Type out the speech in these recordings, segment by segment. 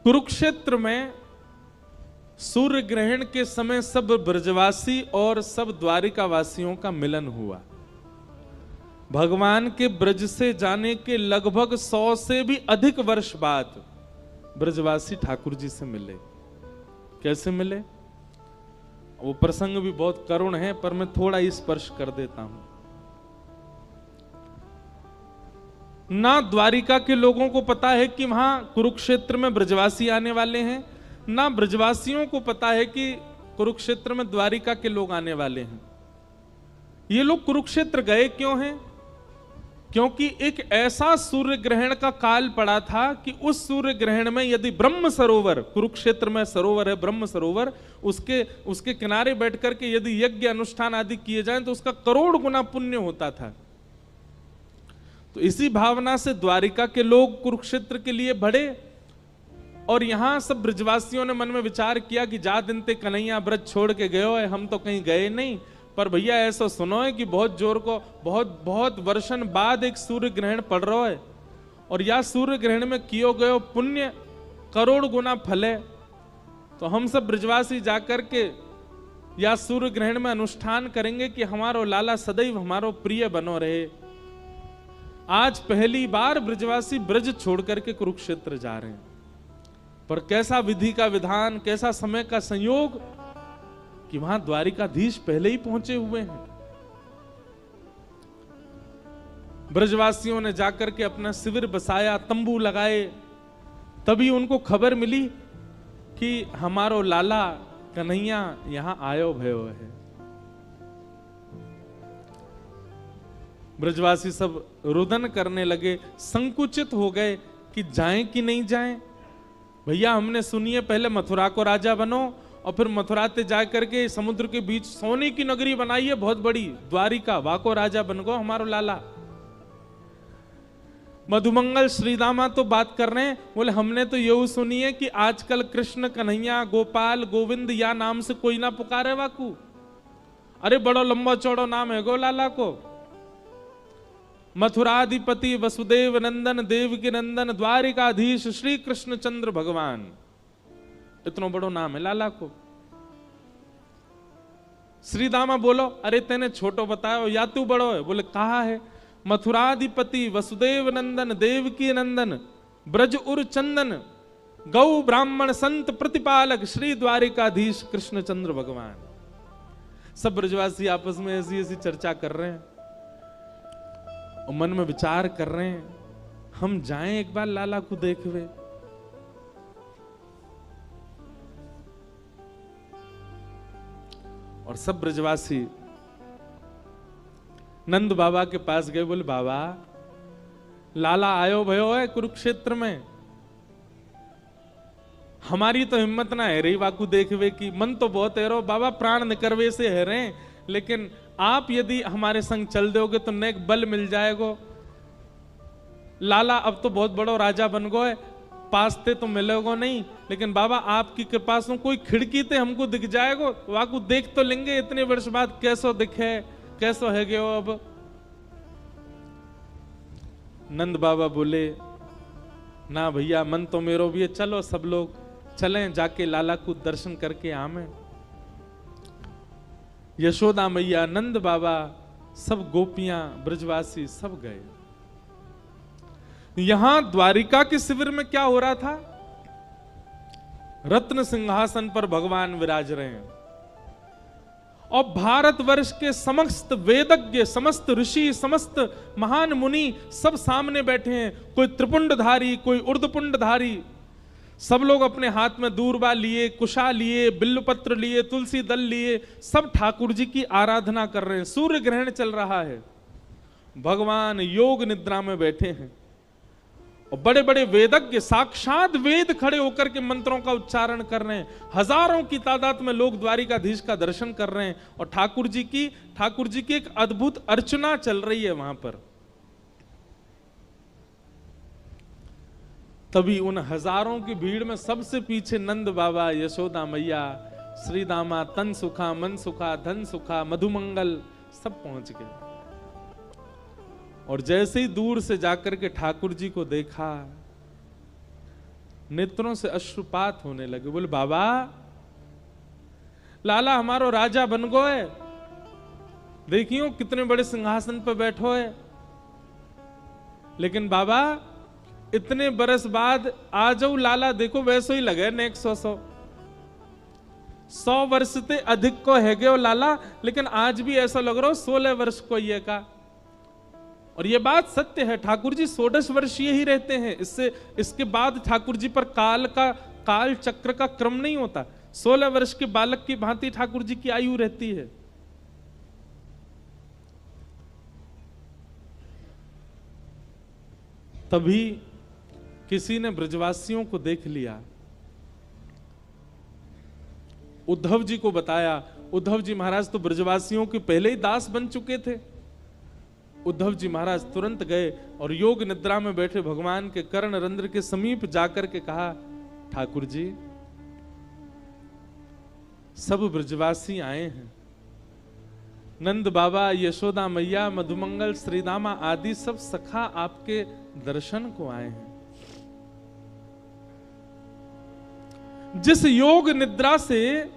कुरुक्षेत्र में सूर्य ग्रहण के समय सब ब्रजवासी और सब द्वारिका वासियों का मिलन हुआ। भगवान के ब्रज से जाने के लगभग 100 से भी अधिक वर्ष बाद ब्रजवासी ठाकुर जी से मिले। कैसे मिले? वो प्रसंग भी बहुत करुण है, पर मैं थोड़ा स्पर्श कर देता हूं। ना द्वारिका के लोगों को पता है कि वहां कुरुक्षेत्र में ब्रजवासी आने वाले हैं, ना ब्रजवासियों को पता है कि कुरुक्षेत्र में द्वारिका के लोग आने वाले हैं। ये लोग कुरुक्षेत्र गए क्यों हैं? क्योंकि एक ऐसा सूर्य ग्रहण का काल पड़ा था कि उस सूर्य ग्रहण में यदि ब्रह्म सरोवर, कुरुक्षेत्र में सरोवर है ब्रह्म सरोवर, उसके किनारे बैठ करके यदि यज्ञ अनुष्ठान आदि किए जाएं तो उसका करोड़ गुना पुण्य होता था। तो इसी भावना से द्वारिका के लोग कुरुक्षेत्र के लिए बढ़े और यहां सब ब्रजवासियों ने मन में विचार किया कि जा दिन ते कन्हैया ब्रज छोड़ के गयो है, हम तो कहीं गए नहीं, पर भैया ऐसा सुनो है कि बहुत जोर को बहुत वर्षन बाद एक सूर्य ग्रहण पड़ रहा है और या सूर्य ग्रहण में कियो गयो पुण्य करोड़ गुना फल है। तो हम सब ब्रजवासी जाकर के या सूर्य ग्रहण में अनुष्ठान करेंगे कि हमारो लाला सदैव हमारो प्रिय बनो रहे। आज पहली बार ब्रजवासी ब्रज छोड़ करके कुरुक्षेत्र जा रहे हैं, पर कैसा विधि का विधान, कैसा समय का संयोग कि वहां द्वारिकाधीश पहले ही पहुंचे हुए हैं। ब्रजवासियों ने जाकर के अपना शिविर बसाया, तंबू लगाए, तभी उनको खबर मिली कि हमारो लाला कन्हैया यहां आयो भयो है। ब्रजवासी सब रुदन करने लगे, संकुचित हो गए कि जाएं कि नहीं जाएं। भैया हमने सुनिए पहले मथुरा को राजा बनो और फिर मथुरा से जा करके समुद्र के बीच सोने की नगरी बनाई है बहुत बड़ी द्वारिका, वहां को राजा बन गो हमारो लाला। मधुमंगल श्रीदामा तो बात कर रहे हैं, बोले हमने तो यही सुनी है कि आजकल कृष्ण कन्हैया गोपाल गोविंद या नाम से कोई ना पुकारे वाकू। अरे बड़ो लंबा चौड़ो नाम है गो लाला को। मथुराधिपति वसुदेव नंदन देवकी नंदन द्वारिकाधीश श्री कृष्ण चंद्र भगवान, इतना बड़ो नाम है लाला को। श्रीदामा बोलो अरे तेने छोटो बताओ या तू बड़ो है? बोले कहा है? मथुराधिपति वसुदेव नंदन देवकी नंदन ब्रज उर चंदन गौ ब्राह्मण संत प्रतिपालक श्री द्वारिकाधीश कृष्ण चंद्र भगवान। सब ब्रजवासी आपस में ऐसी ऐसी चर्चा कर रहे हैं और मन में विचार कर रहे हैं हम जाएं एक बार लाला को देखवे। और सब ब्रजवासी नंद बाबा के पास गए, बोले बाबा लाला आयो भयो है कुरुक्षेत्र में, हमारी तो हिम्मत ना है रही वाकू देखवे की, मन तो बहुत है रो बाबा प्राण निकरवे से है रहे, लेकिन आप यदि हमारे संग चल दोगे तो नेक बल मिल जाएगो। लाला अब तो बहुत बड़ो राजा बन गो है, पास थे तो मिलेगो नहीं, लेकिन बाबा आपकी कृपा से कोई खिड़की ते हमको दिख जाएगो, वाकू देख तो लेंगे इतने वर्ष बाद कैसो दिखे कैसो है गयो। अब नंद बाबा बोले ना भैया मन तो मेरो भी है, चलो सब लोग चलें जाके लाला को दर्शन करके आवे। यशोदा मैया नंद बाबा सब गोपियां ब्रजवासी सब गए। यहां द्वारिका के शिविर में क्या हो रहा था? रत्न सिंहासन पर भगवान विराज रहे हैं और भारतवर्ष के समस्त वेदज्ञ, समस्त ऋषि, समस्त महान मुनि सब सामने बैठे हैं। कोई त्रिपुंडधारी, कोई ऊर्ध्वपुंडधारी, सब लोग अपने हाथ में दूर्वा लिए, कुशा लिए, बिल्वपत्र लिए, तुलसी दल लिए, सब ठाकुर जी की आराधना कर रहे हैं। सूर्य ग्रहण चल रहा है, भगवान योग निद्रा में बैठे हैं और बड़े बड़े वेदज्ञ साक्षात वेद खड़े होकर के मंत्रों का उच्चारण कर रहे हैं। हजारों की तादाद में लोग द्वारिकाधीश का दर्शन कर रहे हैं और ठाकुर जी की एक अद्भुत अर्चना चल रही है वहां पर। तभी उन हजारों की भीड़ में सबसे पीछे नंद बाबा, यशोदा मैया, श्रीदामा, तन सुखा, मन सुखा, धन सुखा, मधुमंगल सब पहुंच गए। और जैसे ही दूर से जाकर के ठाकुर जी को देखा नेत्रों से अश्रुपात होने लगे। बोले बाबा लाला हमारो राजा बन गो है, देखियो कितने बड़े सिंहासन पर बैठो है, लेकिन बाबा इतने बरस बाद आ जाओ लाला, देखो वैसो ही लगे नेक 100 वर्ष से अधिक को है गए लाला, लेकिन आज भी ऐसा लग रहा हो 16 वर्ष को ये का। और ये बात सत्य है, ठाकुर जी 16 वर्षीय ही रहते हैं, इसके बाद ठाकुर जी पर काल चक्र का क्रम नहीं होता। 16 वर्ष के बालक की भांति ठाकुर जी की आयु रहती है। तभी किसी ने ब्रजवासियों को देख लिया, उद्धव जी को बताया। उद्धव जी महाराज तो ब्रजवासियों के पहले ही दास बन चुके थे। उद्धव जी महाराज तुरंत गए और योग निद्रा में बैठे भगवान के कर्ण रंध्र के समीप जाकर के कहा, ठाकुर जी सब ब्रजवासी आए हैं, नंद बाबा, यशोदा मैया, मधुमंगल, श्रीदामा आदि सब सखा आपके दर्शन को आए हैं। जिस योग निद्रा से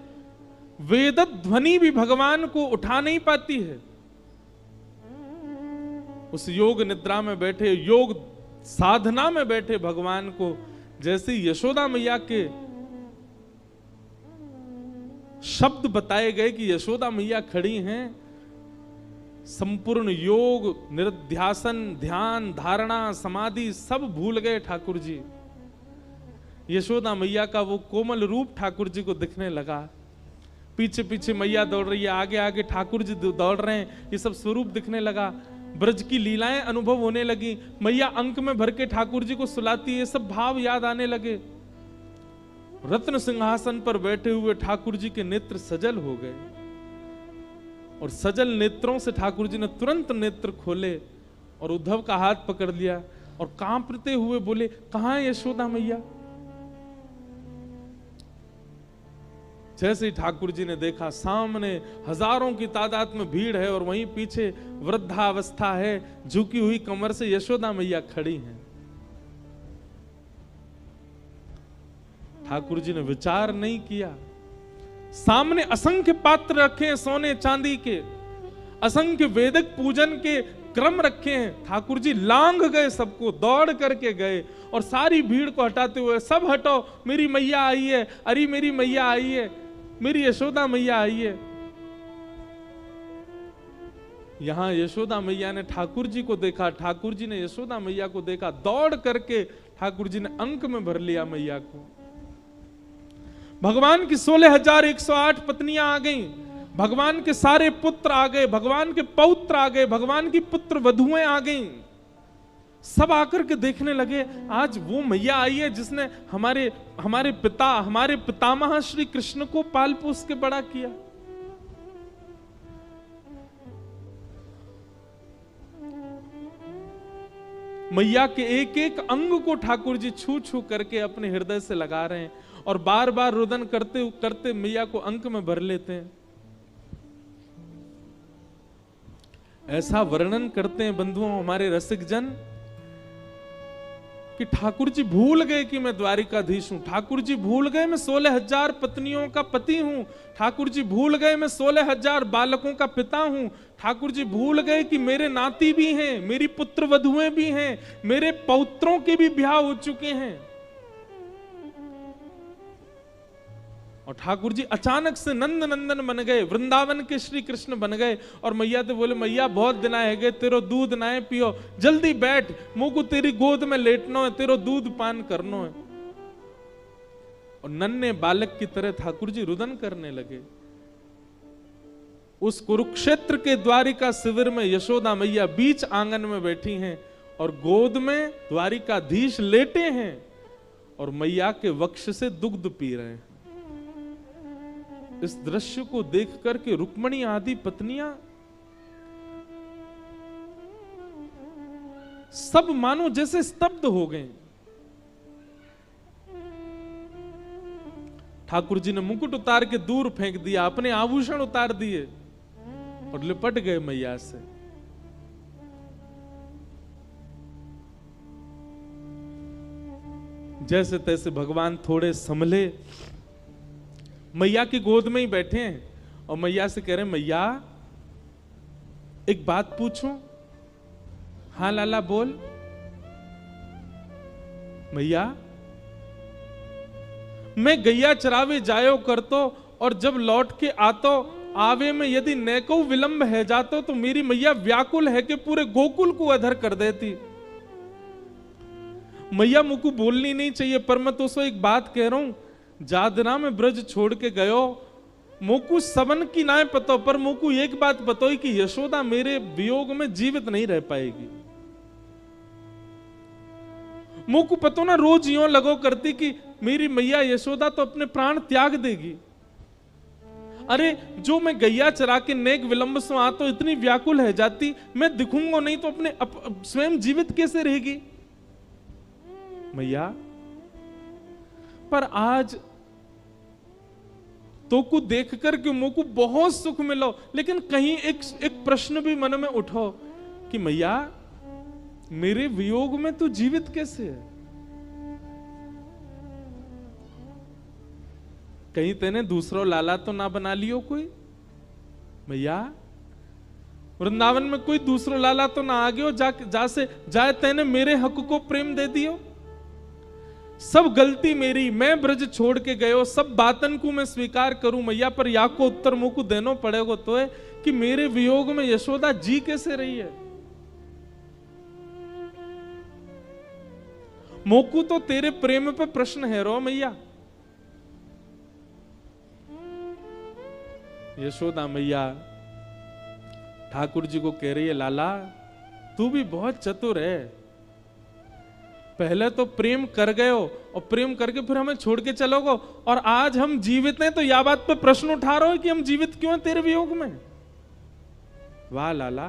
वेद ध्वनि भी भगवान को उठा नहीं पाती है, उस योग निद्रा में बैठे, योग साधना में बैठे भगवान को जैसे यशोदा मैया के शब्द बताए गए कि यशोदा मैया खड़ी हैं, संपूर्ण योग, निरध्यासन, ध्यान, धारणा, समाधि सब भूल गए ठाकुर जी। यशोदा मैया का वो कोमल रूप ठाकुर जी को दिखने लगा। पीछे पीछे मैया दौड़ रही है, आगे आगे ठाकुर जी दौड़ रहे हैं, ये सब स्वरूप दिखने लगा। ब्रज की लीलाएं अनुभव होने लगी। मैया अंक में भर के ठाकुर जी को सुलाती है, सब भाव याद आने लगे। रत्न सिंहासन पर बैठे हुए ठाकुर जी के नेत्र सजल हो गए और सजल नेत्रों से ठाकुर जी ने तुरंत नेत्र खोले और उद्धव का हाथ पकड़ लिया और कांपते हुए बोले, कहां है यशोदा मैया? जैसे ही ठाकुर जी ने देखा, सामने हजारों की तादाद में भीड़ है और वहीं पीछे वृद्धावस्था है, झुकी हुई कमर से यशोदा मैया खड़ी हैं। ठाकुर जी ने विचार नहीं किया। सामने असंख्य पात्र रखे हैं सोने चांदी के, असंख्य वेदिक पूजन के क्रम रखे हैं। ठाकुर जी लांघ गए, सबको दौड़ करके गए और सारी भीड़ को हटाते हुए, सब हटो, मेरी मैया आई है, अरे मेरी मैया आई है, मेरी यशोदा मैया आई है। यहां यशोदा मैया ने ठाकुर जी को देखा, ठाकुर जी ने यशोदा मैया को देखा, दौड़ करके ठाकुर जी ने अंक में भर लिया मैया को। भगवान की 16,108 पत्नियां आ गईं, भगवान के सारे पुत्र आ गए, भगवान के पौत्र आ गए, भगवान की पुत्र वधुएं आ गईं। सब आकर के देखने लगे, आज वो मैया आई है जिसने हमारे पितामह श्री कृष्ण को पाल पोस के बड़ा किया। मैया के एक एक अंग को ठाकुर जी छू छू करके अपने हृदय से लगा रहे हैं और बार बार रुदन करते करते मैया को अंक में भर लेते हैं। ऐसा वर्णन करते हैं बंधुओं हमारे रसिक जन कि ठाकुर जी भूल गए कि मैं द्वारिकाधीश हूं, ठाकुर जी भूल गए मैं 16,000 पत्नियों का पति हूं, ठाकुर जी भूल गए मैं 16,000 बालकों का पिता हूं, ठाकुर जी भूल गए कि मेरे नाती भी हैं, मेरी पुत्र वधुएं भी हैं, मेरे पौत्रों के भी ब्याह हो चुके हैं। और ठाकुर जी अचानक से नंद नंदन बन गए, वृंदावन के श्री कृष्ण बन गए। और मैया तो बोले, मैया बहुत दिन आए गए, तेरो दूध नाए पियो, जल्दी बैठ, मुंह को तेरी गोद में लेटनो है, तेरो दूध पान करनो है। और नन्हे बालक की तरह ठाकुर जी रुदन करने लगे। उस कुरुक्षेत्र के द्वारिका शिविर में यशोदा मैया बीच आंगन में बैठी हैं और गोद में द्वारिकाधीश लेटे हैं और मैया के वक्ष से दुग्ध पी रहे हैं। इस दृश्य को देख करके रुक्मणी आदि पत्नियां सब मानो जैसे स्तब्ध हो गए। ठाकुर जी ने मुकुट उतार के दूर फेंक दिया, अपने आभूषण उतार दिए और लिपट गए मैया से। जैसे तैसे भगवान थोड़े संभले, मैया की गोद में ही बैठे हैं और मैया से कह रहे हैं, मैया एक बात पूछूं? हाँ लाला बोल। मैया मैं गैया चरावे जायो करतो और जब लौट के आतो आवे में यदि नेको विलंब है जातो तो मेरी मैया व्याकुल है कि पूरे गोकुल को अधर कर देती। मैया मुझको बोलनी नहीं चाहिए पर मैं तो एक बात कह रहा हूं, जादना में ब्रज छोड़ के गयो, मोकू सबन की नाय पतो पर मोकू एक बात बतोई कि यशोदा मेरे वियोग में जीवित नहीं रह पाएगी। मोकू पतो ना रोज यूं लगो करती कि मेरी मैया यशोदा तो अपने प्राण त्याग देगी। अरे जो मैं गैया चरा के नेक विलंब से आ तो इतनी व्याकुल है जाती, मैं दिखूंगा नहीं तो अपने स्वयं जीवित कैसे रहेगी मैया। पर आज तो को देख कर के मोको बहुत सुख मिलो, लेकिन कहीं एक प्रश्न भी मन में उठो कि मैया मेरे वियोग में तू जीवित कैसे है? कहीं तेने दूसरा लाला तो ना बना लियो कोई? मैया वृंदावन में कोई दूसरा लाला तो ना आ गयो जाए तेने मेरे हक को प्रेम दे दियो? सब गलती मेरी, मैं ब्रज छोड़ के गयो, सब बातन को मैं स्वीकार करूं मैया, पर या को उत्तर मुंह को देनो पड़ेगा तो है कि मेरे वियोग में यशोदा जी कैसे रही है? मोकू तो तेरे प्रेम पे प्रश्न है रो मैया। यशोदा मैया ठाकुर जी को कह रही है, लाला तू भी बहुत चतुर है, पहले तो प्रेम कर गए हो और प्रेम करके फिर हमें छोड़ के चलोगे और आज हम जीवित हैं तो यह बात पे प्रश्न उठा रहे हो कि हम जीवित क्यों हैं तेरे वियोग में? वाह लाला।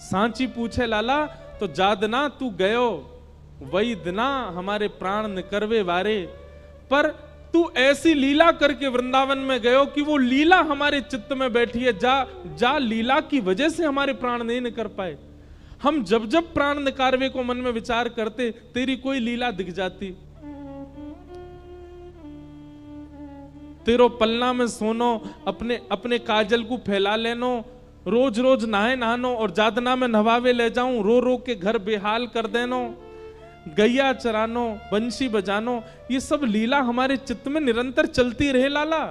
सांची पूछे लाला तो जादना तू गयो वही दिना हमारे प्राण निकरवे वारे, पर तू ऐसी लीला करके वृंदावन में गयो कि वो लीला हमारे चित्त में बैठी है, जा लीला की वजह से हमारे प्राण नहीं निकर पाए। हम जब जब प्राण निकारवे को मन में विचार करते तेरी कोई लीला दिख जाती। तेरो पलना में सोनो, अपने काजल को फैला लेनो, रोज रोज नहाए नहानो और जादना में नवावे ले जाऊं, रो रो के घर बेहाल कर देनो, गैया चरानो, बंशी बजानो, ये सब लीला हमारे चित्त में निरंतर चलती रहे लाला।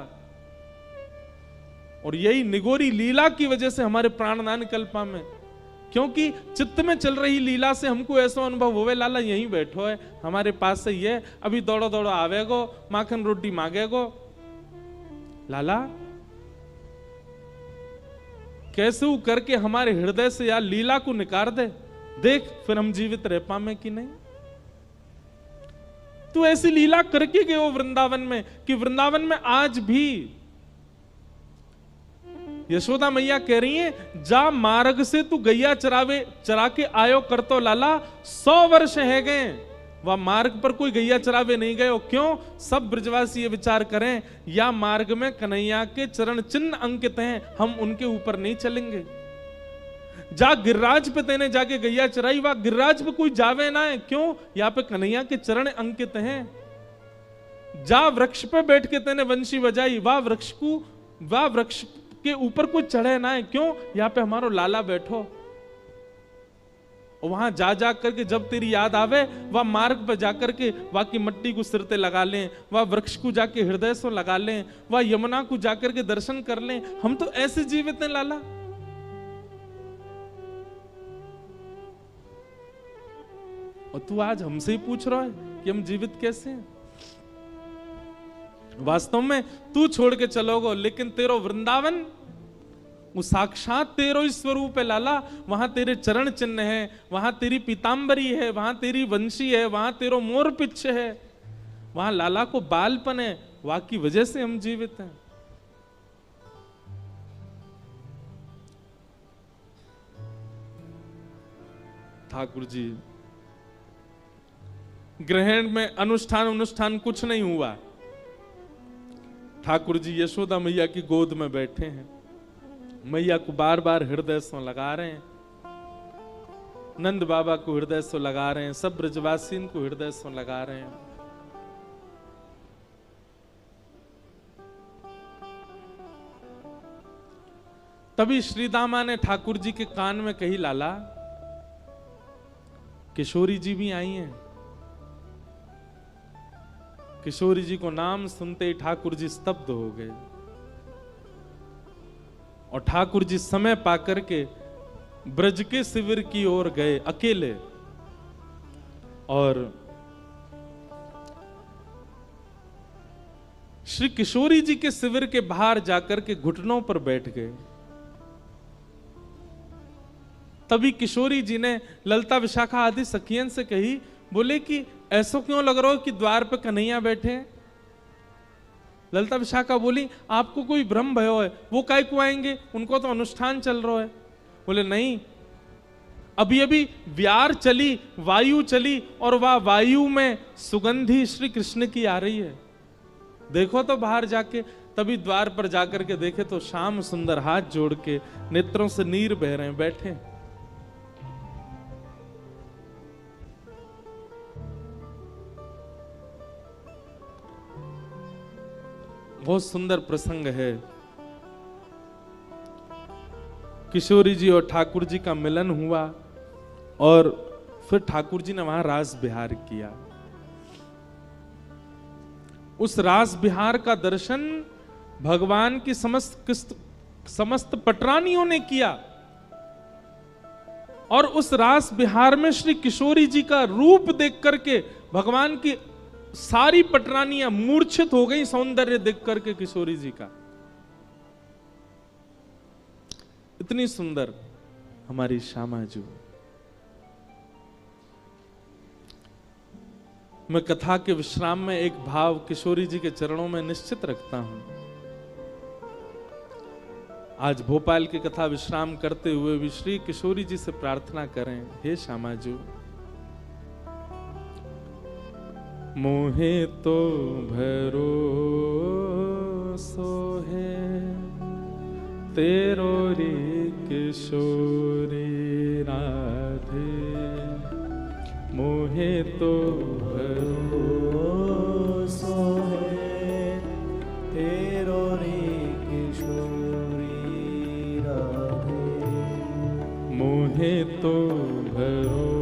और यही निगोरी लीला की वजह से हमारे प्राण ना निकल पाए, क्योंकि चित्त में चल रही लीला से हमको ऐसा अनुभव होवे लाला यहीं बैठो है हमारे पास से, ये अभी दौड़ो दौड़ो आवेगो, माखन रोटी मांगेगो। लाला कैसे वो करके हमारे हृदय से यार लीला को निकाल दे, देख फिर हम जीवित रह पाए कि नहीं। तू ऐसी लीला करके गए हो वृंदावन में कि वृंदावन में आज भी यशोदा मैया कह रही है, जा मार्ग से तू गैया चरा के आयो कर तो लाला 100 वर्ष है गए, वह मार्ग पर कोई गैया चरावे नहीं गए हो। क्यों? सब ब्रजवासी ये विचार करें, या मार्ग में कन्हैया के चरण चिन्ह अंकित हैं, हम उनके ऊपर नहीं चलेंगे। जा गिरिराज पे तेने जाके गैया चराई, वह गिरिराज पे कोई जावे ना है। क्यों? यहाँ पे कन्हैया के चरण अंकित हैं। जा वृक्ष पे बैठ के तेने वंशी बजाई, वह वृक्ष के ऊपर कोई चढ़े ना है। क्यों? यहाँ पे हमारो लाला बैठो। और वहां जा करके जब तेरी याद आवे, वह मार्ग पर जाकर के वहां की मट्टी को सिर पे लगा लें, वह वृक्ष को जाके हृदय से लगा लें, वह यमुना को जाकर के दर्शन कर लें। हम तो ऐसे जीवित हैं लाला। और तू आज हमसे ही पूछ रहा है कि हम जीवित कैसे हैं। वास्तव में तू छोड़ के चलोगो, लेकिन तेरो वृंदावन वो साक्षात तेरो ही स्वरूप है लाला। वहां तेरे चरण चिन्ह है, वहां तेरी पीतांबरी है, वहां तेरी वंशी है, वहां तेरो मोर पिच्छ है, वहां लाला को बालपन है, वहां की वजह से हम जीवित हैं। ठाकुर जी ग्रहण में अनुष्ठान कुछ नहीं हुआ। ठाकुर जी यशोदा मैया की गोद में बैठे हैं, मैया को बार बार हृदय से लगा रहे हैं। नंद बाबा को हृदय से लगा रहे हैं, सब ब्रजवासी को हृदय से लगा रहे हैं। तभी श्री दामा ने ठाकुर जी के कान में कही, लाला किशोरी जी भी आई हैं। किशोरी जी को नाम सुनते ही ठाकुर जी स्तब्ध हो गए और ठाकुर जी समय पाकर के ब्रज के शिविर की ओर गए अकेले, और श्री किशोरी जी के शिविर के बाहर जाकर के घुटनों पर बैठ गए। तभी किशोरी जी ने ललता विशाखा आदि सखियन से कही, बोले कि ऐसा क्यों लग रहा हो कि द्वार पे कन्हैया बैठे हैं? ललता विशाखा बोली, आपको कोई भ्रम भयो है, वो काय को आएंगे, उनको तो अनुष्ठान चल रहा है। बोले नहीं, अभी अभी व्यार चली, वायु चली, और वह वायु में सुगंधी श्री कृष्ण की आ रही है, देखो तो बाहर जाके। तभी द्वार पर जाकर के देखे तो श्याम सुंदर हाथ जोड़ के नेत्रों से नीर बह रहे हैं, बैठे। बहुत सुंदर प्रसंग है। किशोरी जी और ठाकुर जी का मिलन हुआ और फिर ठाकुर जी ने वहां रास बिहार किया। उस रास बिहार का दर्शन भगवान की समस्त पटरानियों ने किया, और उस रास बिहार में श्री किशोरी जी का रूप देख करके भगवान की सारी पटरानियां मूर्छित हो गई सौंदर्य देख करके किशोरी जी का। इतनी सुंदर हमारी श्यामा जी। मैं कथा के विश्राम में एक भाव किशोरी जी के चरणों में निश्चित रखता हूं। आज भोपाल की कथा विश्राम करते हुए भी श्री किशोरी जी से प्रार्थना करें, हे श्यामा जी, मोहे तो भरोसो है तेरो रे किशोरी राधे, मोहे तो भरोसो है तेरो रे किशोरी राधे, मोहे तो भरोसो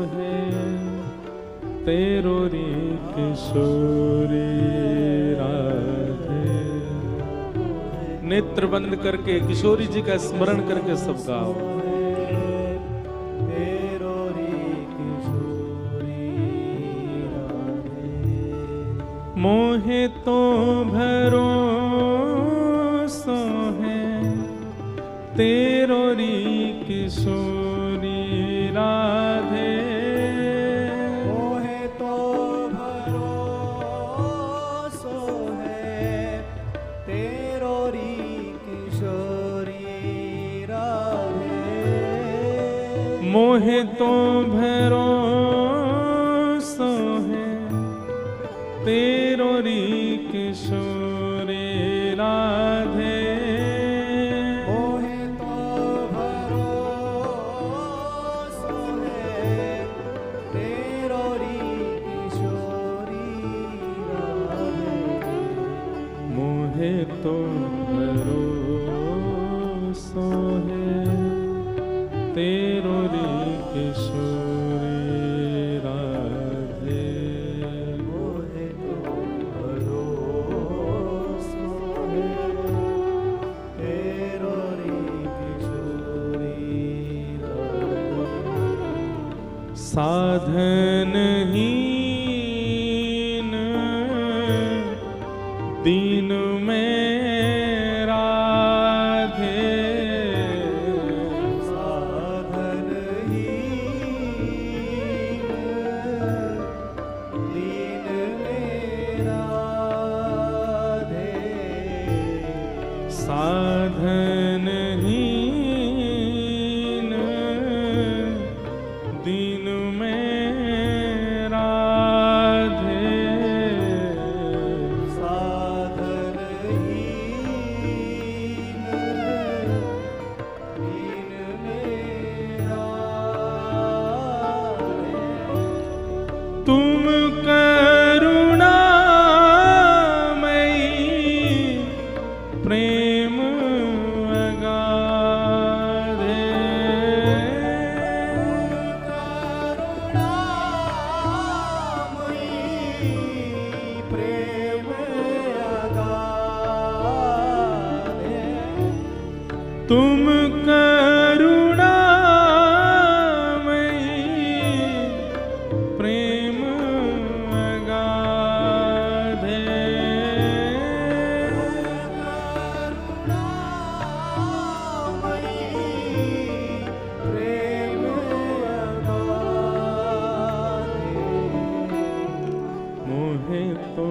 है तेरो रे किशोरी राधे। नेत्र बंद करके किशोरी जी का स्मरण करके सब गाओ। तेरो रे किशोरी राधे, मोहे तो भरोसो है तेरो रे किशोरी राधे, मोहे तो भरोसो है तेरो रे किशोरी राधे, मोहे तो भरोसो है तेरो रे किशोरी राधे, मोहे तो भरोसो है तेरो रे किशोरी राधे, मोहे तो भरोसो है तेरो रे किशोरी राधे, साधनहीन दीन में साधनहीन दीन में राधे, साधनहीन करुणामयी प्रेम अगाध तुम करुणामयी प्रेम अगाध मोहे तो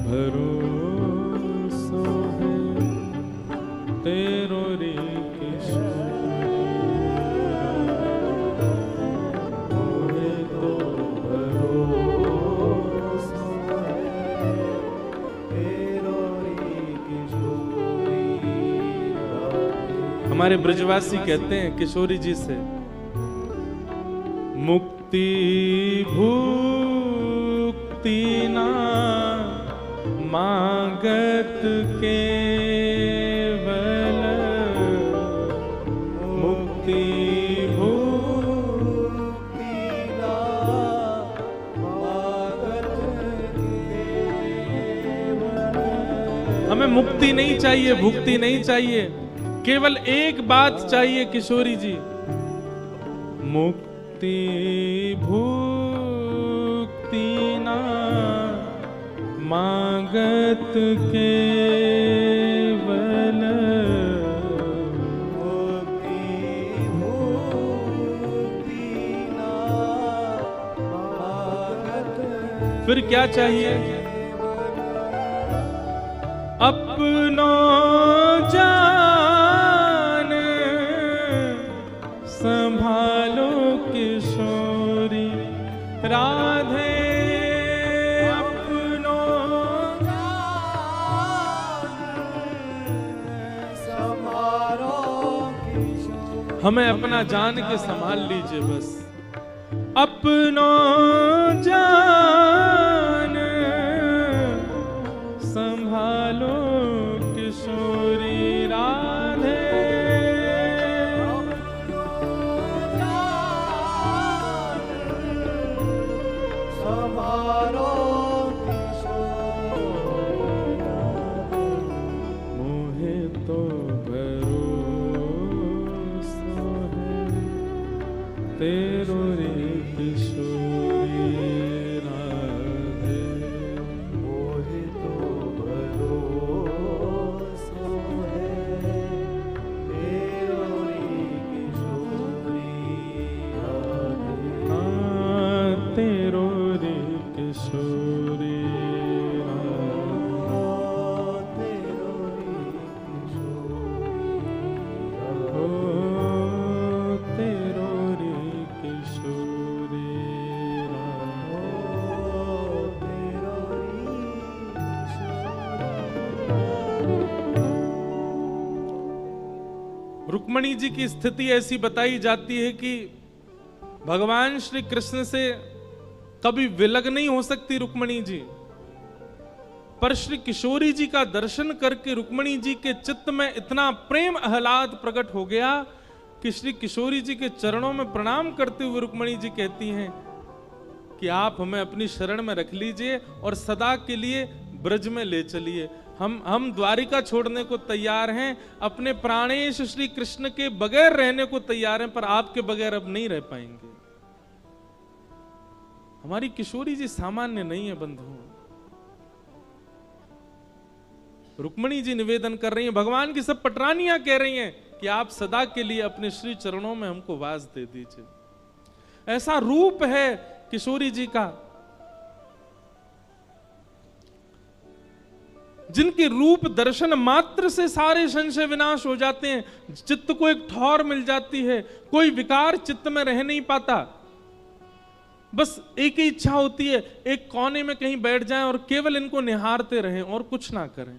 भरोसो है तेरो रे हमारे ब्रजवासी कहते हैं किशोरी जी से, मुक्ति भुक्ति ना मांगत केवल, मुक्ति भुक्ति ना मांगत केवल। हमें मुक्ति नहीं चाहिए, भुक्ति नहीं चाहिए, केवल एक बात चाहिए किशोरी जी, मुक्ति भुक्ति ना मांगत केवल, मुक्ति भुक्ति ना मांगत। फिर क्या चाहिए? अपनो जान संभालो किशोरी राधे, अपनो जान संभालो किशोरी। हमें अपना जान के संभाल लीजिए बस, अपनो जान संभालो किशोरी राधे, संभालो किशोरी राधे। मोहे तो भरोसा है तेरो रे किशोरी राधे, मोहे तो भरोसा है तेरो रे किशोरी राधे, हाँ तेरो रे किशोरी राधे, तेरो रे किशोरी रुक्मणी जी की स्थिति ऐसी बताई जाती है कि भगवान श्री कृष्ण से कभी विलग नहीं हो सकती रुक्मणी जी, पर श्री किशोरी जी का दर्शन करके रुक्मणी जी के चित्त में इतना प्रेम आह्लाद प्रकट हो गया कि श्री किशोरी जी के चरणों में प्रणाम करते हुए रुक्मणी जी कहती हैं कि आप हमें अपनी शरण में रख लीजिए और सदा के लिए ब्रज में ले चलिए। हम द्वारिका छोड़ने को तैयार हैं, अपने प्राणेश श्री कृष्ण के बगैर रहने को तैयार हैं, पर आपके बगैर अब नहीं रह पाएंगे। हमारी किशोरी जी सामान्य नहीं है बंधुओं। रुक्मणी जी निवेदन कर रही हैं, भगवान की सब पटरानियां कह रही हैं कि आप सदा के लिए अपने श्री चरणों में हमको वास दे दीजिए। ऐसा रूप है किशोरी जी का, जिनके रूप दर्शन मात्र से सारे संशय विनाश हो जाते हैं, चित्त को एक ठौर मिल जाती है, कोई विकार चित्त में रह नहीं पाता। बस एक ही इच्छा होती है, एक कोने में कहीं बैठ जाएं और केवल इनको निहारते रहें और कुछ ना करें।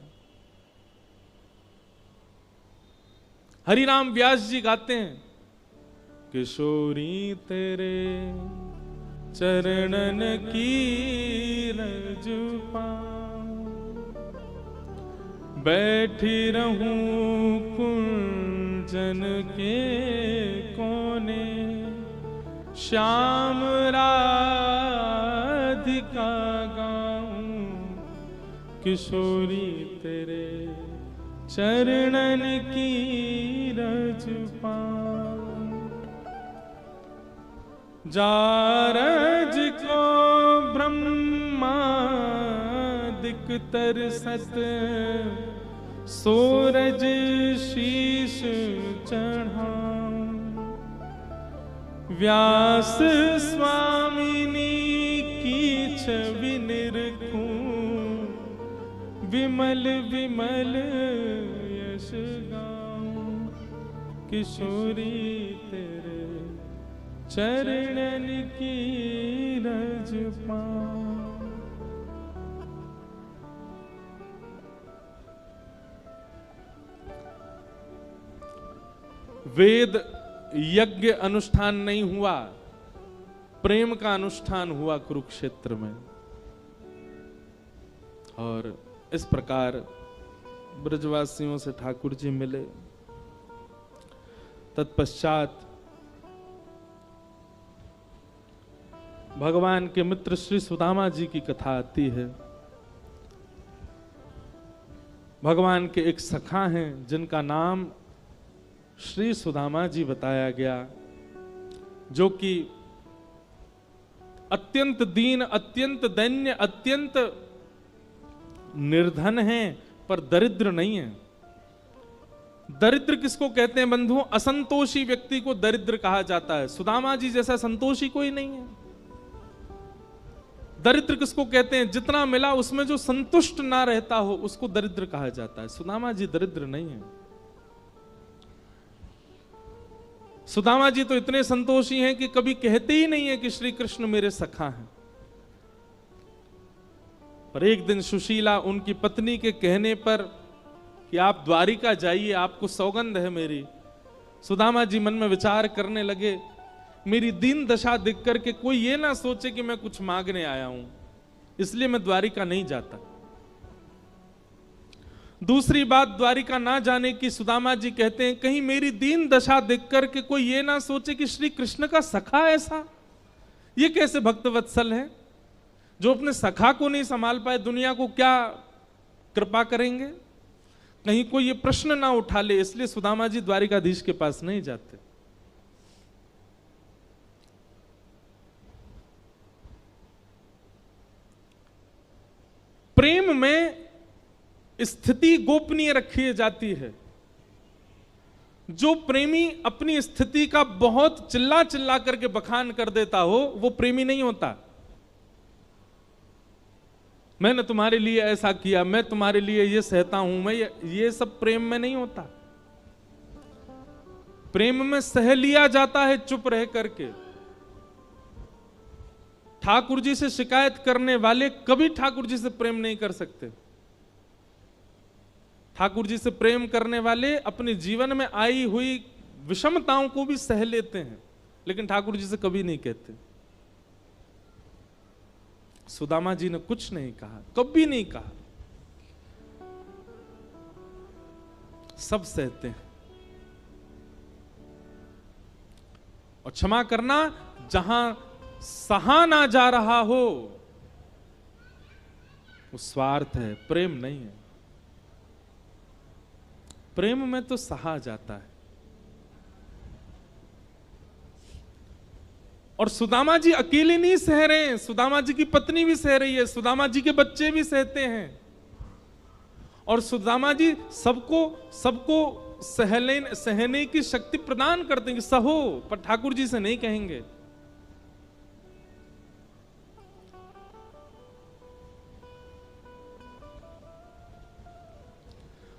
हरिराम व्यास जी गाते हैं, किशोरी तेरे चरणन की रज पाऊं। बैठी रहूं कुंजन के कोने, श्याम राधिका गाऊं। किशोरी तेरे चरणन की रज पाऊं। जारज को ब्रह्मादिक तरसत, सूरज शीश चढ़ाऊं। व्यास स्वामिनी की छवि निरखूं, विमल विमल यश गाऊं। किशोरी तेरे चरणन की रज पाऊं। वेद यज्ञ अनुष्ठान नहीं हुआ, प्रेम का अनुष्ठान हुआ कुरुक्षेत्र में। और इस प्रकार ब्रजवासियों से ठाकुर जी मिले। तत्पश्चात भगवान के मित्र श्री सुदामा जी की कथा आती है। भगवान के एक सखा हैं जिनका नाम श्री सुदामा जी बताया गया, जो कि अत्यंत दीन, अत्यंत दैन्य, अत्यंत निर्धन हैं, पर दरिद्र नहीं है। दरिद्र किसको कहते हैं बंधुओं? असंतोषी व्यक्ति को दरिद्र कहा जाता है। सुदामा जी जैसा संतोषी कोई नहीं है। दरिद्र किसको कहते हैं? जितना मिला उसमें जो संतुष्ट ना रहता हो उसको दरिद्र कहा जाता है। सुदामा जी दरिद्र नहीं है। सुदामा जी तो इतने संतोषी हैं कि कभी कहते ही नहीं है कि श्री कृष्ण मेरे सखा हैं। पर एक दिन सुशीला उनकी पत्नी के कहने पर कि आप द्वारिका जाइए, आपको सौगंध है मेरी। सुदामा जी मन में विचार करने लगे, मेरी दीन दशा देख करके कोई ये ना सोचे कि मैं कुछ मांगने आया हूं, इसलिए मैं द्वारिका नहीं जाता। दूसरी बात, द्वारिका ना जाने की सुदामा जी कहते हैं कहीं मेरी दीन दशा देख करके कोई ये ना सोचे कि श्री कृष्ण का सखा ऐसा, ये कैसे भक्त वत्सल है जो अपने सखा को नहीं संभाल पाए, दुनिया को क्या कृपा करेंगे। कहीं कोई ये प्रश्न ना उठा ले, इसलिए सुदामा जी द्वारिकाधीश के पास नहीं जाते। प्रेम में स्थिति गोपनीय रखी जाती है। जो प्रेमी अपनी स्थिति का बहुत चिल्ला चिल्ला करके बखान कर देता हो वो प्रेमी नहीं होता। मैंने तुम्हारे लिए ऐसा किया, मैं तुम्हारे लिए ये सहता हूं, मैं ये सब प्रेम में नहीं होता। प्रेम में सह लिया जाता है चुप रह करके। ठाकुर जी से शिकायत करने वाले कभी ठाकुर जी से प्रेम नहीं कर सकते। ठाकुर जी से प्रेम करने वाले अपने जीवन में आई हुई विषमताओं को भी सह लेते हैं, लेकिन ठाकुर जी से कभी नहीं कहते। सुदामा जी ने कुछ नहीं कहा, कभी नहीं कहा, सब सहते हैं। और क्षमा करना, जहां सहा ना जा रहा हो वो स्वार्थ है, प्रेम नहीं है। प्रेम में तो सहा जाता है। और सुदामा जी अकेले नहीं सह रहे हैं, सुदामा जी की पत्नी भी सह रही है, सुदामा जी के बच्चे भी सहते हैं। और सुदामा जी सबको सहने की शक्ति प्रदान करते हैं कि सहो, पर ठाकुर जी से नहीं कहेंगे।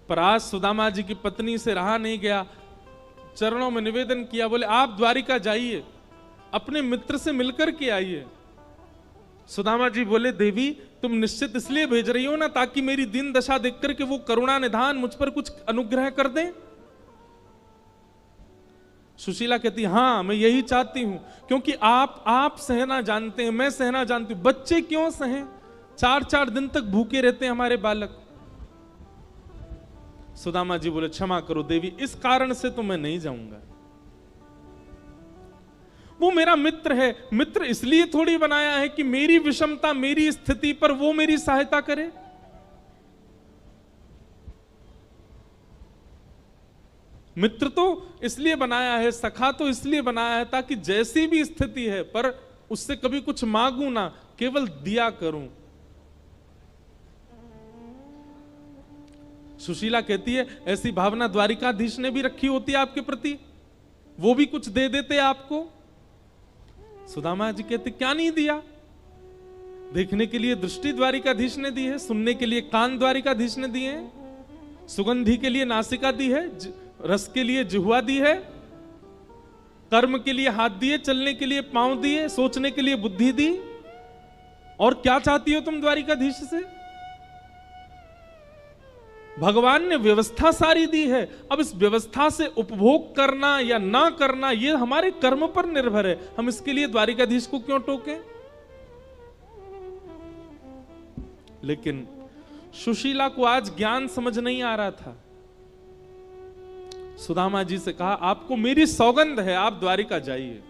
पर आज सुदामा जी की पत्नी से रहा नहीं गया, चरणों में निवेदन किया, बोले आप द्वारिका जाइए, अपने मित्र से मिलकर के आइए। सुदामा जी बोले देवी तुम निश्चित इसलिए भेज रही हो ना ताकि मेरी दीन दशा देख करके वो करुणा निधान मुझ पर कुछ अनुग्रह कर दें। सुशीला कहती हाँ मैं यही चाहती हूं, क्योंकि आप सहना जानते हैं, मैं सहना जानती हूं, बच्चे क्यों सहें? 4-4 दिन तक भूखे रहते हैं हमारे बालक। सुदामा जी बोले क्षमा करो देवी, इस कारण से तो मैं नहीं जाऊंगा। वो मेरा मित्र है, मित्र इसलिए थोड़ी बनाया है कि मेरी विषमता, मेरी स्थिति पर वो मेरी सहायता करे। मित्र तो इसलिए बनाया है, सखा तो इसलिए बनाया है ताकि जैसी भी स्थिति है पर उससे कभी कुछ मांगू ना, केवल दिया करूं। सुशीला कहती है ऐसी भावना द्वारिकाधीश ने भी रखी होती है आपके प्रति, वो भी कुछ दे देते आपको। सुदामा जी कहते क्या नहीं दिया? देखने के लिए दृष्टि द्वारिकाधीश ने दी है, सुनने के लिए कान द्वारिकाधीश ने दिए हैं, सुगंधि के लिए नासिका दी है, रस के लिए जिह्वा दी है, कर्म के लिए हाथ दिए, चलने के लिए पांव दिए, सोचने के लिए बुद्धि दी। और क्या चाहती हो तुम द्वारिकाधीश से? भगवान ने व्यवस्था सारी दी है, अब इस व्यवस्था से उपभोग करना या ना करना यह हमारे कर्म पर निर्भर है। हम इसके लिए द्वारिकाधीश को क्यों टोकें? लेकिन सुशीला को आज ज्ञान समझ नहीं आ रहा था। सुदामा जी से कहा आपको मेरी सौगंध है, आप द्वारिका जाइए।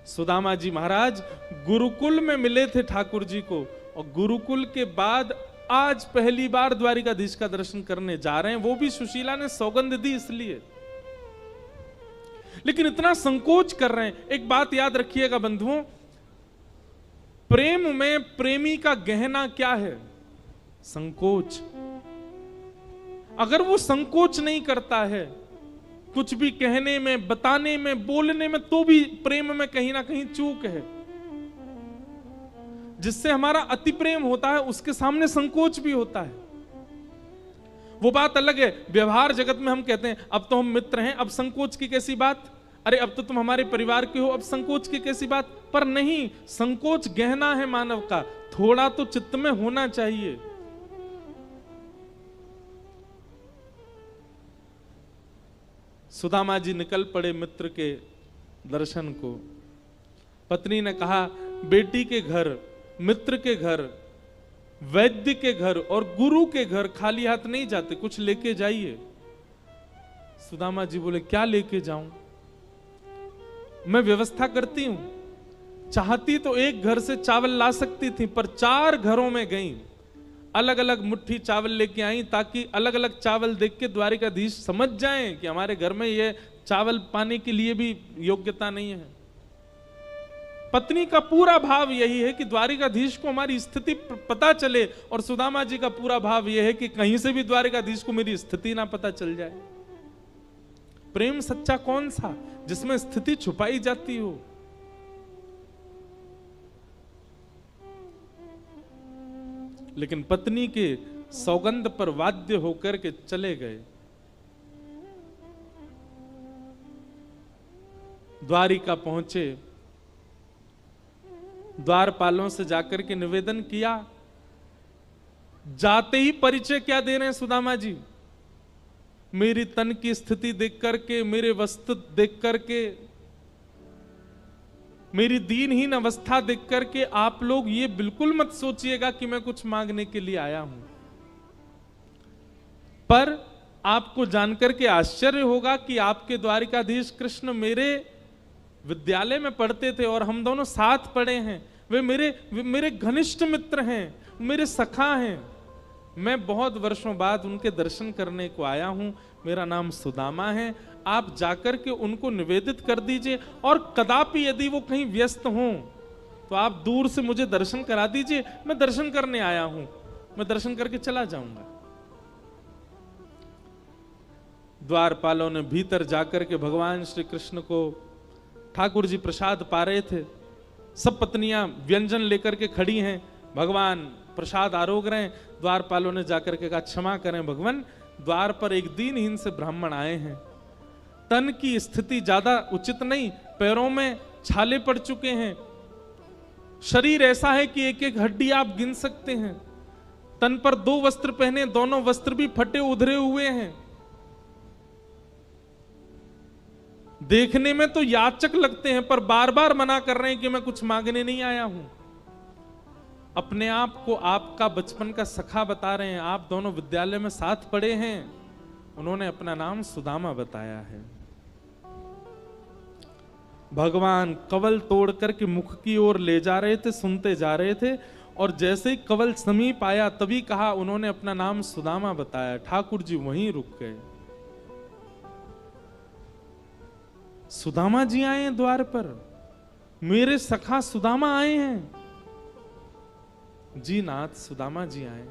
सुदामा जी महाराज गुरुकुल में मिले थे ठाकुर जी को, और गुरुकुल के बाद आज पहली बार द्वारिकाधीश का दर्शन करने जा रहे हैं, वो भी सुशीला ने सौगंध दी इसलिए। लेकिन इतना संकोच कर रहे हैं। एक बात याद रखिएगा बंधुओं, प्रेम में प्रेमी का गहना क्या है? संकोच। अगर वो संकोच नहीं करता है कुछ भी कहने में, बताने में, बोलने में, तो भी प्रेम में कहीं ना कहीं चूक है। जिससे हमारा अति प्रेम होता है उसके सामने संकोच भी होता है। वो बात अलग है। व्यवहार जगत में हम कहते हैं अब तो हम मित्र हैं, अब संकोच की कैसी बात? अरे अब तो तुम हमारे परिवार के हो, अब संकोच की कैसी बात? पर नहीं, संकोच गहना है मानव का, थोड़ा तो चित्त में होना चाहिए। सुदामा जी निकल पड़े मित्र के दर्शन को। पत्नी ने कहा बेटी के घर, मित्र के घर, वैद्य के घर और गुरु के घर खाली हाथ नहीं जाते, कुछ लेके जाइए। सुदामा जी बोले क्या लेके जाऊं? मैं व्यवस्था करती हूं। चाहती तो एक घर से चावल ला सकती थी, पर 4 घरों में गई, अलग अलग मुट्ठी चावल लेके आई, ताकि अलग अलग चावल देख के द्वारिकाधीश समझ जाएं कि हमारे घर में ये चावल पाने के लिए भी योग्यता नहीं है। पत्नी का पूरा भाव यही है कि द्वारिकाधीश को हमारी स्थिति पता चले, और सुदामा जी का पूरा भाव यह है कि कहीं से भी द्वारिकाधीश को मेरी स्थिति ना पता चल जाए। प्रेम सच्चा कौन सा? जिसमें स्थिति छुपाई जाती हो। लेकिन पत्नी के सौगंध पर वाद्य होकर के चले गए। द्वारिका पहुंचे, द्वारपालों से जाकर के निवेदन किया। जाते ही परिचय क्या दे रहे हैं सुदामा जी? मेरी तन की स्थिति देख करके, मेरे वस्त्र देख करके, मेरी दीनहीन अवस्था देख करके आप लोग ये बिल्कुल मत सोचिएगा कि मैं कुछ मांगने के लिए आया हूं। पर आपको जानकर के आश्चर्य होगा कि आपके द्वारिकाधीश कृष्ण मेरे विद्यालय में पढ़ते थे और हम दोनों साथ पढ़े हैं। वे मेरे घनिष्ठ मित्र हैं, मेरे सखा हैं। मैं बहुत वर्षों बाद उनके दर्शन करने को आया हूं। मेरा नाम सुदामा है। आप जाकर के उनको निवेदित कर दीजिए, और कदापि यदि वो कहीं व्यस्त हों तो आप दूर से मुझे दर्शन करा दीजिए। मैं दर्शन करने आया हूं, मैं दर्शन करके चला जाऊंगा। द्वारपालों ने भीतर जाकर के भगवान श्री कृष्ण को, ठाकुर जी प्रसाद पा रहे थे, सब पत्नियां व्यंजन लेकर के खड़ी हैं, भगवान प्रसाद आरोग रहे हैं। द्वारपालों ने जाकर के कहा क्षमा करें भगवान, द्वार पर एक दीनहीन से ब्राह्मण आए हैं, तन की स्थिति ज्यादा उचित नहीं, पैरों में छाले पड़ चुके हैं, शरीर ऐसा है कि एक एक हड्डी आप गिन सकते हैं, तन पर 2 वस्त्र पहने, दोनों वस्त्र भी फटे उधरे हुए हैं। देखने में तो याचक लगते हैं, पर बार बार मना कर रहे हैं कि मैं कुछ मांगने नहीं आया हूं। अपने आप को आपका बचपन का सखा बता रहे हैं, आप दोनों विद्यालय में साथ पढ़े हैं। उन्होंने अपना नाम सुदामा बताया है। भगवान कवल तोड़ करके मुख की ओर ले जा रहे थे, सुनते जा रहे थे, और जैसे ही कवल समीप आया तभी कहा, उन्होंने अपना नाम सुदामा बताया। ठाकुर जी वहीं रुक गए। सुदामा जी आए हैं द्वार पर, मेरे सखा सुदामा आए हैं। जी नाथ, सुदामा जी आए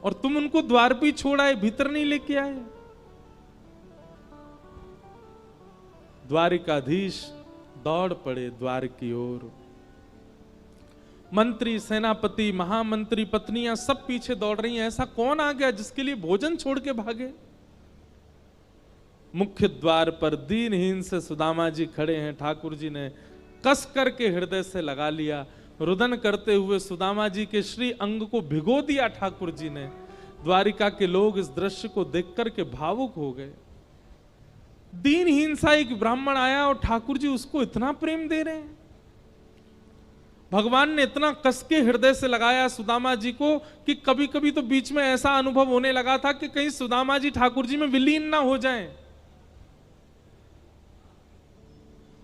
और तुम उनको द्वार पर छोड़ आए, भीतर नहीं लेके आए। द्वारिकाधीश दौड़ पड़े द्वार की ओर। मंत्री, सेनापति, महामंत्री, पत्नियां सब पीछे दौड़ रही हैं। ऐसा कौन आ गया जिसके लिए भोजन छोड़ के भागे? मुख्य द्वार पर दीनहीन से सुदामा जी खड़े हैं। ठाकुर जी ने कस करके हृदय से लगा लिया। रुदन करते हुए सुदामा जी के श्री अंग को भिगो दिया ठाकुर जी ने। द्वारिका के लोग इस दृश्य को देख करके भावुक हो गए। दीनहीन सा एक ब्राह्मण आया और ठाकुर जी उसको इतना प्रेम दे रहे हैं। भगवान ने इतना कस के हृदय से लगाया सुदामा जी को कि कभी कभी तो बीच में ऐसा अनुभव होने लगा था कि कहीं सुदामा जी ठाकुर जी में विलीन ना हो जाएं।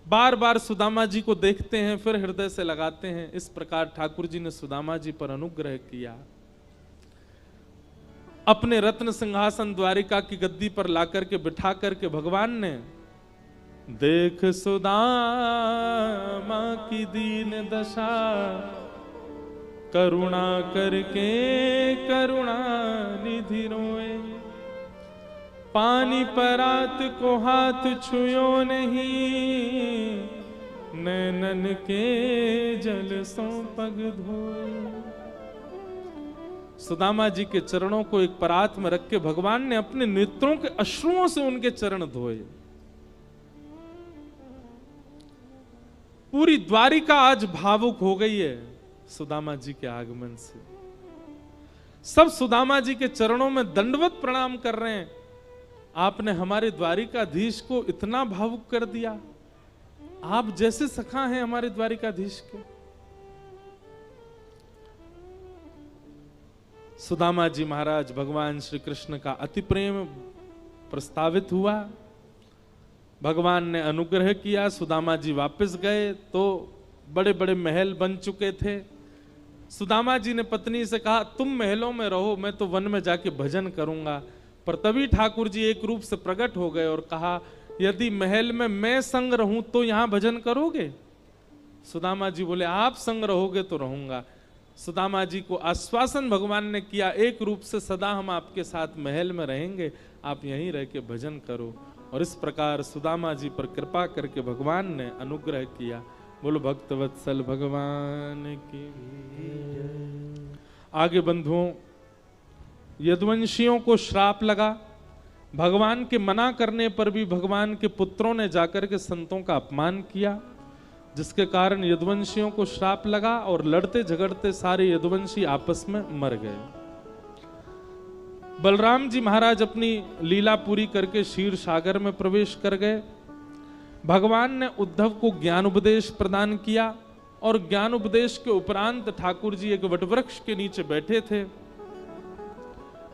बार बार सुदामा जी को देखते हैं, फिर हृदय से लगाते हैं। इस प्रकार ठाकुर जी ने सुदामा जी पर अनुग्रह किया। अपने रत्न सिंहासन द्वारिका की गद्दी पर लाकर के बिठा करके भगवान ने, देख सुदामा की दीन दशा, करुणा करके करुणा निधि रोए, पानी परात को हाथ छुयो नहीं, नैनन के जल सो पग धोए। सुदामा जी के चरणों को एक परात में रख के भगवान ने अपने नेत्रों के अश्रुओं से उनके चरण धोए। पूरी द्वारिका आज भावुक हो गई है सुदामा जी के आगमन से। सब सुदामा जी के चरणों में दंडवत प्रणाम कर रहे हैं। आपने हमारे द्वारिकाधीश को इतना भावुक कर दिया। आप जैसे सखा हैं हमारे द्वारिकाधीश के। सुदामा जी महाराज भगवान श्री कृष्ण का अति प्रेम प्रस्तावित हुआ। भगवान ने अनुग्रह किया। सुदामा जी वापस गए तो बड़े बड़े महल बन चुके थे। सुदामा जी ने पत्नी से कहा, तुम महलों में रहो, मैं तो वन में जाके भजन करूंगा। पर तभी ठाकुर जी एक रूप से प्रकट हो गए और कहा, यदि महल में मैं संग रहूं तो यहां भजन करोगे? सुदामा जी बोले, आप संग रहोगे तो रहूंगा। सुदामा जी को आश्वासन भगवान ने किया, एक रूप से सदा हम आपके साथ महल में रहेंगे, आप यहीं रह के भजन करो। और इस प्रकार सुदामा जी पर कृपा करके भगवान ने अनुग्रह किया। बोलो भक्तवत्सल भगवान की। आगे बंधुओं, यदुवंशियों को श्राप लगा। भगवान के मना करने पर भी भगवान के पुत्रों ने जाकर के संतों का अपमान किया, जिसके कारण यदुवंशियों को श्राप लगा और लड़ते झगड़ते सारे यदुवंशी आपस में मर गए। बलराम जी महाराज अपनी लीला पूरी करके क्षीर सागर में प्रवेश कर गए। भगवान ने उद्धव को ज्ञान उपदेश प्रदान किया और ज्ञान उपदेश के उपरांत ठाकुर जी एक वटवृक्ष के नीचे बैठे थे।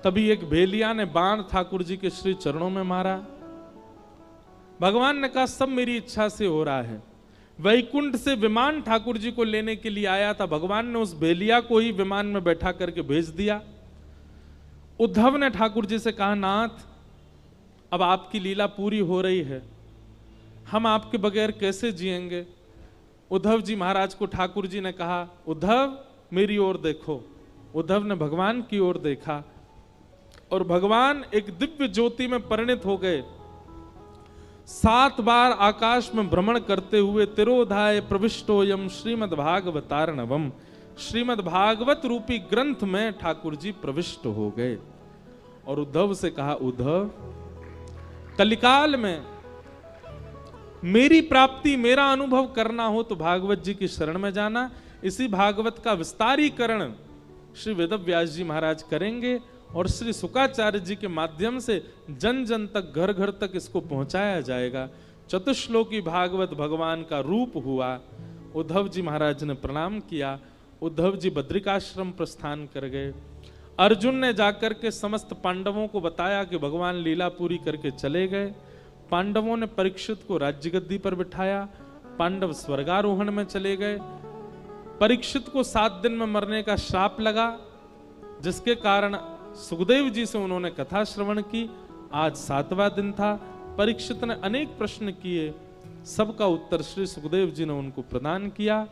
तभी एक भेलिया ने बाण ठाकुर जी के श्री चरणों में मारा। भगवान ने कहा, सब मेरी इच्छा से हो रहा है। वैकुंठ से विमान ठाकुर जी को लेने के लिए आया था। भगवान ने उस भेलिया को ही विमान में बैठा करके भेज दिया। उद्धव ने ठाकुर जी से कहा, नाथ अब आपकी लीला पूरी हो रही है, हम आपके बगैर कैसे जिएंगे? उद्धव जी महाराज को ठाकुर जी ने कहा, उद्धव मेरी ओर देखो। उद्धव ने भगवान की ओर देखा और भगवान एक दिव्य ज्योति में परिणित हो गए। 7 बार आकाश में भ्रमण करते हुए तिरोधाय प्रविष्टोयम श्रीमद् भागवतार्णवम, श्रीमद् भागवत रूपी ग्रंथ में ठाकुर जी प्रविष्ट हो गए। और उद्धव से कहा, उद्धव कलिकाल में मेरी प्राप्ति, मेरा अनुभव करना हो तो भागवत जी की शरण में जाना। इसी भागवत का विस्तारीकरण श्री वेदव्यास जी महाराज करेंगे और श्री शुकाचार्य जी के माध्यम से जन जन तक, घर घर तक इसको पहुंचाया जाएगा। चतुश्लोकी भागवत भगवान का रूप हुआ। उद्धव जी महाराज ने प्रणाम किया। उद्धव जी बद्रिकाश्रम प्रस्थान कर गए। अर्जुन ने जाकर के समस्त पांडवों को बताया कि भगवान लीला पूरी करके चले गए। पांडवों ने परीक्षित को राज्य गद्दी पर बिठाया। पांडव स्वर्गारोहण में चले गए। परीक्षित को 7 दिन में मरने का श्राप लगा, जिसके कारण सुखदेव जी से उन्होंने कथा श्रवण की। आज 7वां दिन था। परीक्षित ने अनेक प्रश्न किए, सबका उत्तर श्री सुखदेव जी ने उनको प्रदान किया।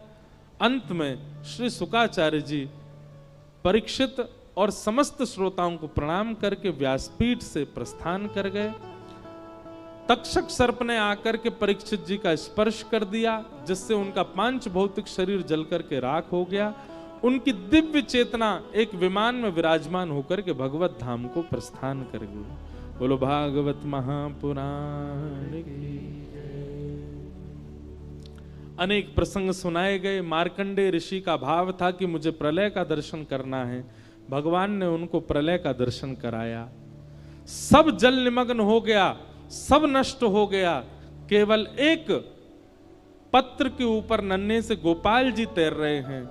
अंत में श्री शुकाचार्य जी परीक्षित और समस्त श्रोताओं को प्रणाम करके व्यासपीठ से प्रस्थान कर गए। तक्षक सर्प ने आकर के परीक्षित जी का स्पर्श कर दिया, जिससे उनका पांच भौतिक शरीर जल करके राख हो गया। उनकी दिव्य चेतना एक विमान में विराजमान होकर के भगवत धाम को प्रस्थान कर गई। बोलो भागवत महापुराण की। अनेक प्रसंग सुनाए गए। मार्कंडेय ऋषि का भाव था कि मुझे प्रलय का दर्शन करना है। भगवान ने उनको प्रलय का दर्शन कराया। सब जल निमग्न हो गया, सब नष्ट हो गया। केवल एक पत्र के ऊपर नन्हे से गोपाल जी तैर रहे हैं।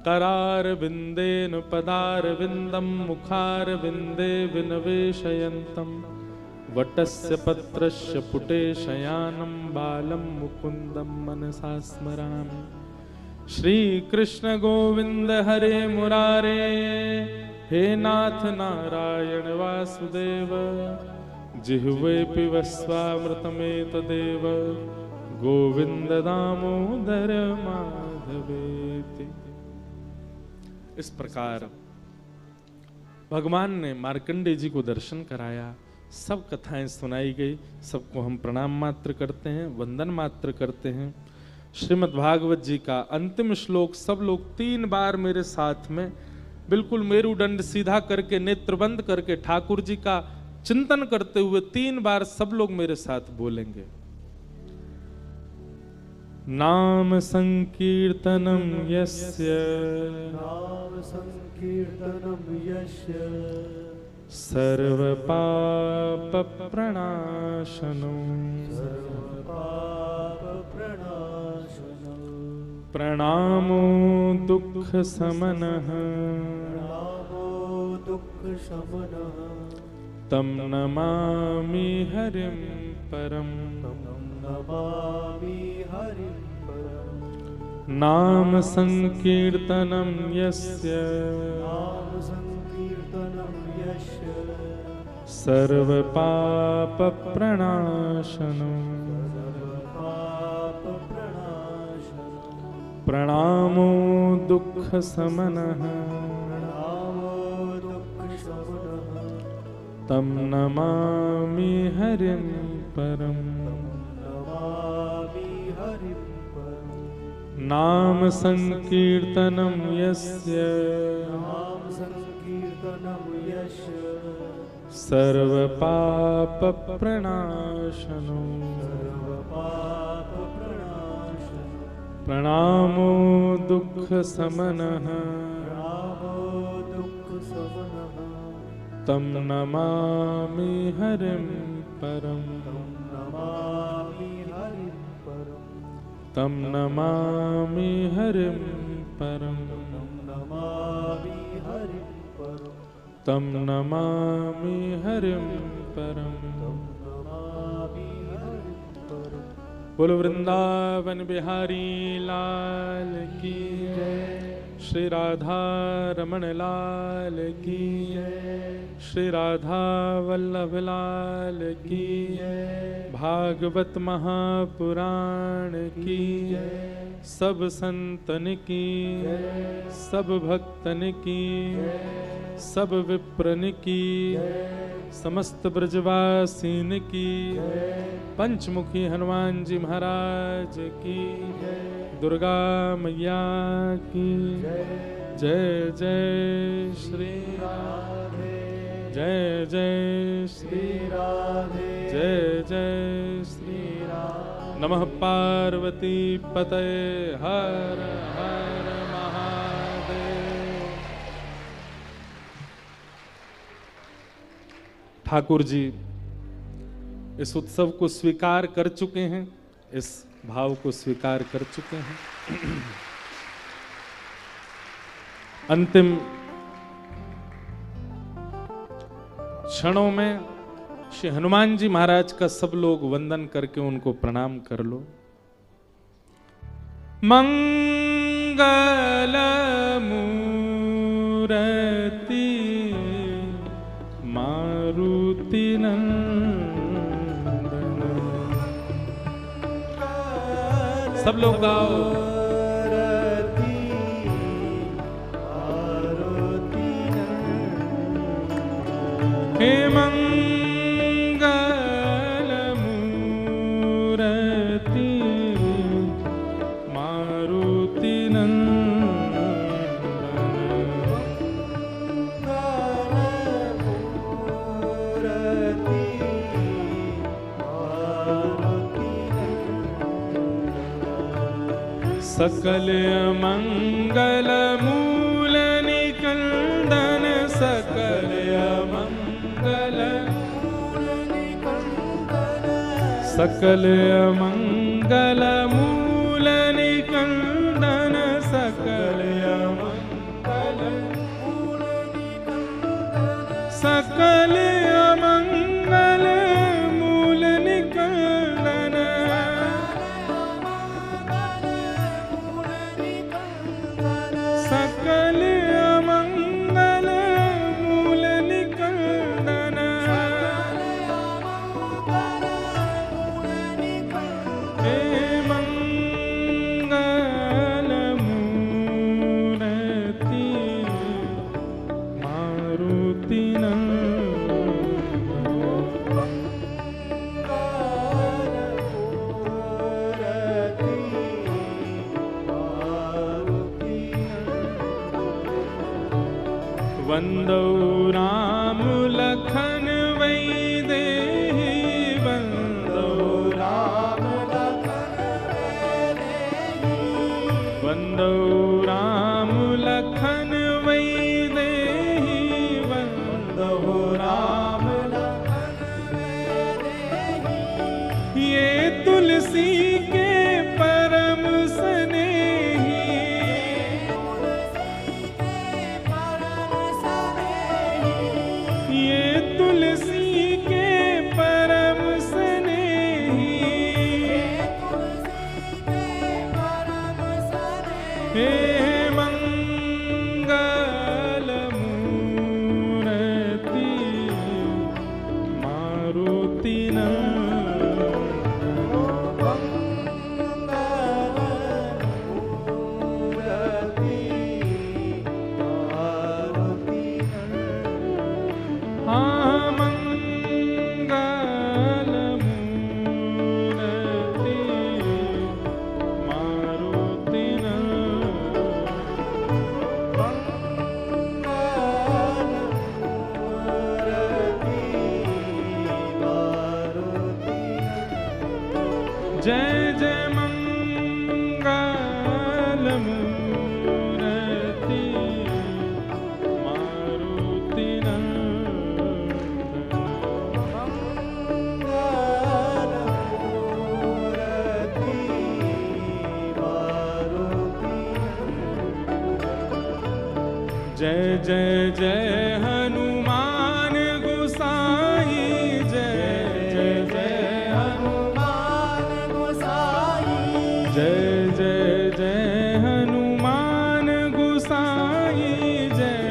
करार बिंदेन पदार बिंदम मुखार बिंदे विनवेशयंतम वटस्य पत्रस्य पुटे शयानम बालम मुकुंदम मनसा स्मरामि। श्री कृष्ण गोविंद हरे मुरारे, हे नाथ नारायण वासुदेव। जिह्वे पिबस्वामृतमेतदेव, गोविंद दामोदर माधवेति। इस प्रकार भगवान ने मार्कंडेय जी को दर्शन कराया। सब कथाएं सुनाई गई। सबको हम प्रणाम मात्र करते हैं, वंदन मात्र करते हैं। श्रीमद् भागवत जी का अंतिम श्लोक सब लोग 3 बार मेरे साथ में बिल्कुल मेरुदंड सीधा करके, नेत्र बंद करके, ठाकुर जी का चिंतन करते हुए 3 बार सब लोग मेरे साथ बोलेंगे। नाम संकीर्तनम यस्य, नाम संकीर्तनम यस्य, सर्व पाप प्रणाशनो, सर्व पाप प्रणाशनो, प्रणामो दुख समनः, प्रणामो दुख शमनः, तम नमामि हरिं परम, तम नमामि हरिं परम। नाम संकीर्तनम यस्य, नाम संकीर्तनम यस्य, सर्व पाप प्रणाशनो, सर्व पाप प्रणाशनो, प्रणामो दुख समनः, प्रणामो दुख शमनः, तम नमामि हरिं परम। नमामि हरिं परम। नाम संकीर्तनम यस्य, नाम संकीर्तनम यस्य, सर्व पाप प्रणाशनो, सर्व पाप प्रणाशनो, प्रणामो दुख समनः, प्रणामो दुख शमनः, तम नमामि हरिं परम। नमामि हरिं परम। तम नमामि हरिं परम। नमामि हरिं परम। तम नमामि हरिं परम। नमामि हरिं परम। बोलो वृंदावन बिहारी लाल की जय। श्री राधा रमण लाल की जय। श्री राधा वल्लभ लाल की जय। भागवत महापुराण की जय। सब संतन की जय। सब भक्तन की जय। सब विप्रन की जय। समस्त ब्रजवासीन की जय। पंचमुखी हनुमान जी महाराज की जय। दुर्गा मैया की जय। जय श्री राधे। जय जय श्री राधे। जय जय श्री राधे। नमः पार्वती पतये हर हर महादेव। ठाकुर जी इस उत्सव को स्वीकार कर चुके हैं, इस भाव को स्वीकार कर चुके हैं। अंतिम क्षणों में श्री हनुमान जी महाराज का सब लोग वंदन करके उनको प्रणाम कर लो। मंगल मूर्ति मारुति नंदन। सब लोग गाओ। हे मंगल मूर्ति मारुति सकल मंगल मूल निकंदन, सकल मंगल सकल मंगल मूल निकंदन, सकल मंगल सकल मंगल मूल निकंदन, सकल मंगल मूल निकंदन, हे मंगल मूर्ति मारुति वंदो राम लखन वैदेही, वंदो राम वंदो राम लखन वैदेही, वंदो राम ये तुलसी के परम स्नेही, ये तुलसी के परम स्नेही, हे मंगल मूर्ति मारुति हाँ मंगल मूर्ति मारुति जय जय मंगल मूर्ति मारुति जय जय जय हनुमान गोसाई, जय जय जय हनुमान गोसाई, जय जय जय हनुमान गोसाई, जय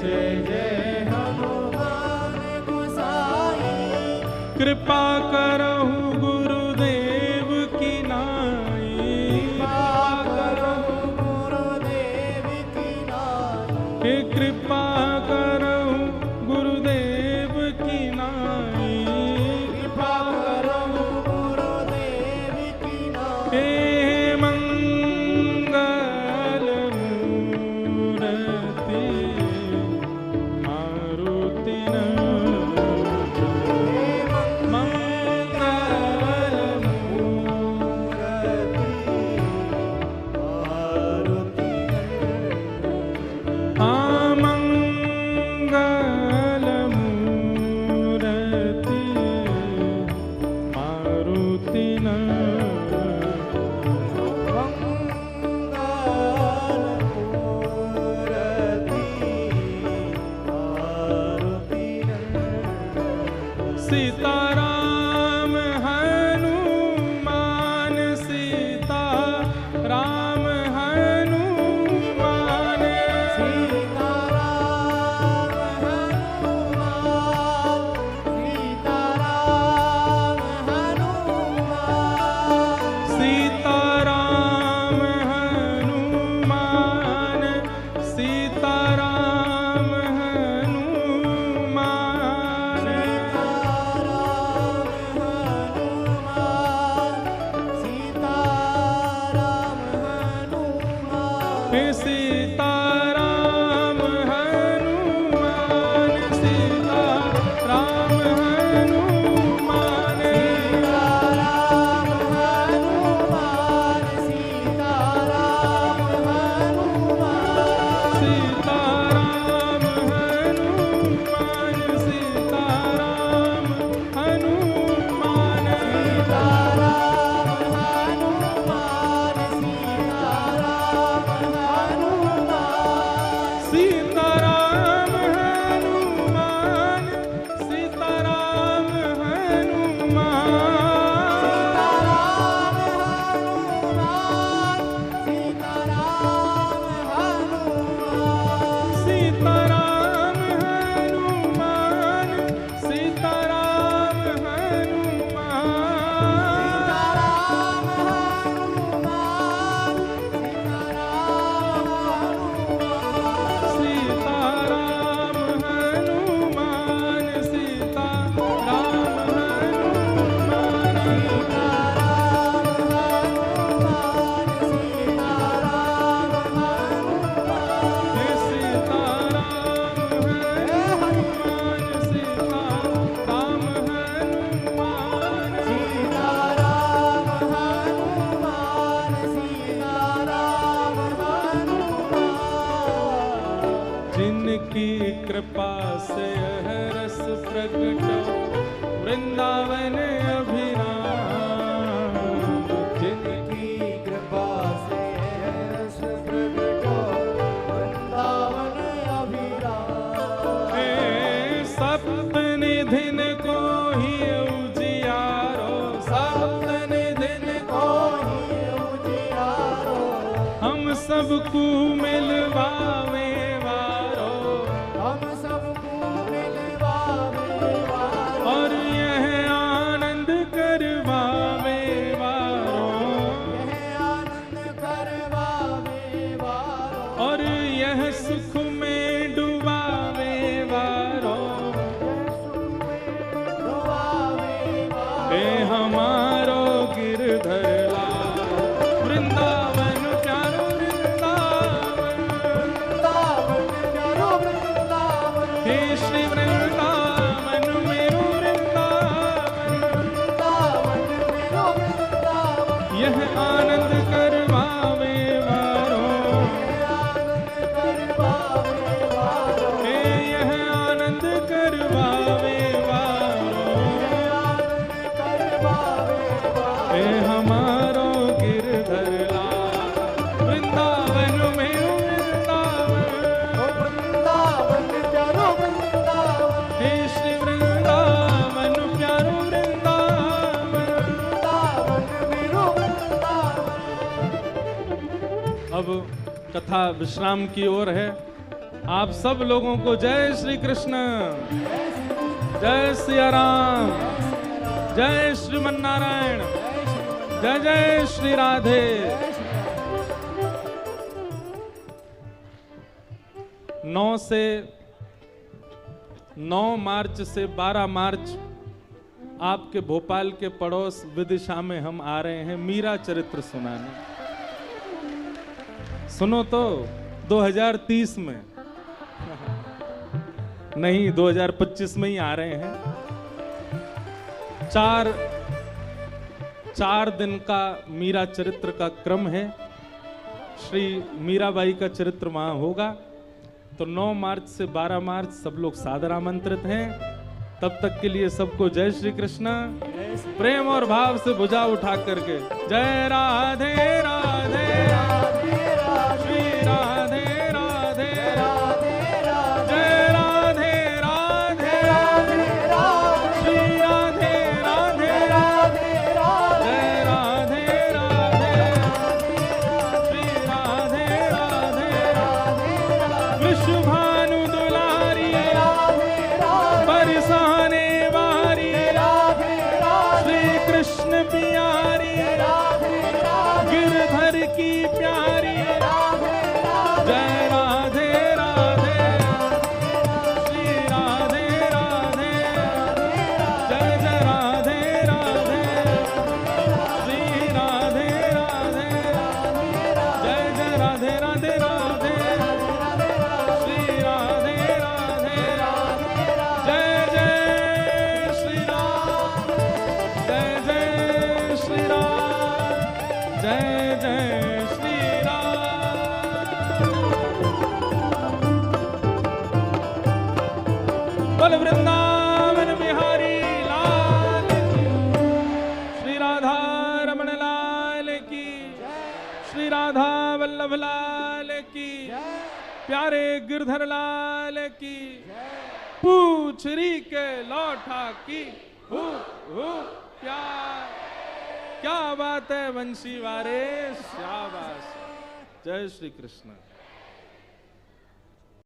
जय जय हनुमान गोसाई। कृपा करहु गुरुदेव की नाई, कृपा करहु गुरुदेव की नाई, हे कृपा करहु गुरुदेव की नाई, कृपा करहु गुरुदेव की नाई, हे मंगल मूर्ति मारुति मंगल हे सीताराम हनुमान, सीताराम हनुमान, सीताराम हनुमान, सीताराम हनुमान, सीताराम हनुमान, सीताराम हनुमान, सीताराम हनुमान, सीताराम हनुमान, सीताराम सीताराम हनुमान, हनुमान, सीताराम जिनकी कृपा से यह रस प्रगटो वृंदावन अभिराम, जिनकी कृपा से रस प्रगटो वृंदावन अभिराम, हे सप्तनिधिन को ही उजियारो, सप्तनिधिन को ही उजियारो, हम सबको मिलवावे वारो, हम सबको मिलवावे वारो, और यह आनंद करवावे वारो, यह आनंद करवावे वारो, और यह सुख में डुबावे वारो, डुबावे वारो, हे हमारो गिरधर लाल, वृंदावन प्यारो वृंदावन, वृंदावन प्यारो वृंदावन, हे श्री वृंदावन मेरो वृंदावन, वृंदावन मेरो वृंदावन, यह आनंद करवावे वारो, आनंद करवावे वारो, हे यह आनंद करवावे वारो, आनंद करवावे वारो, हे हमारो गिरधर लाल, वृंदावन मेरो वृंदावन, वृंदावन प्यारो वृंदावन, हे श्री वृंदावन प्यारो वृंदावन। वृंदावन मेरो वृंदावन। अब कथा विश्राम की ओर है। आप सब लोगों को जय श्री कृष्ण, जय सिया राम, जय श्रीमन नारायण, जय जय श्री राधे। 9 मार्च से 12 मार्च आपके भोपाल के पड़ोस विदिशा में हम आ रहे हैं मीरा चरित्र सुनाने। सुनो तो 2030 में नहीं 2025 में ही आ रहे हैं। 4 दिन का मीरा चरित्र का क्रम है। श्री मीराबाई का चरित्र वहां होगा। तो 9 मार्च से 12 मार्च सब लोग सादर आमंत्रित हैं। तब तक के लिए सबको जय श्री कृष्ण, प्रेम और भाव से भुजा उठा करके जय राधे राधे श्री राधे राधे जय राधे राधे श्री राधे राधे जय राधे राधे श्री राधे राधे विश्व भानु दुलारी बरसाने वारी श्री कृष्ण प्यारी गिरधर की प्यारी जय राधे राधे श्री राधे राधे जय जय राधे राधे श्री राधे राधे जय जय राधे राधे जय श्री राम। बोल वृंदावन बिहारी लाल की, श्री राधा रमण लाल की, श्री राधा वल्लभ लाल की, प्यारे गिरधर लाल की, पूछरी के लौठा की, हु प्यार। क्या बात है बंसी वारे, शाबाश। जय श्री कृष्ण।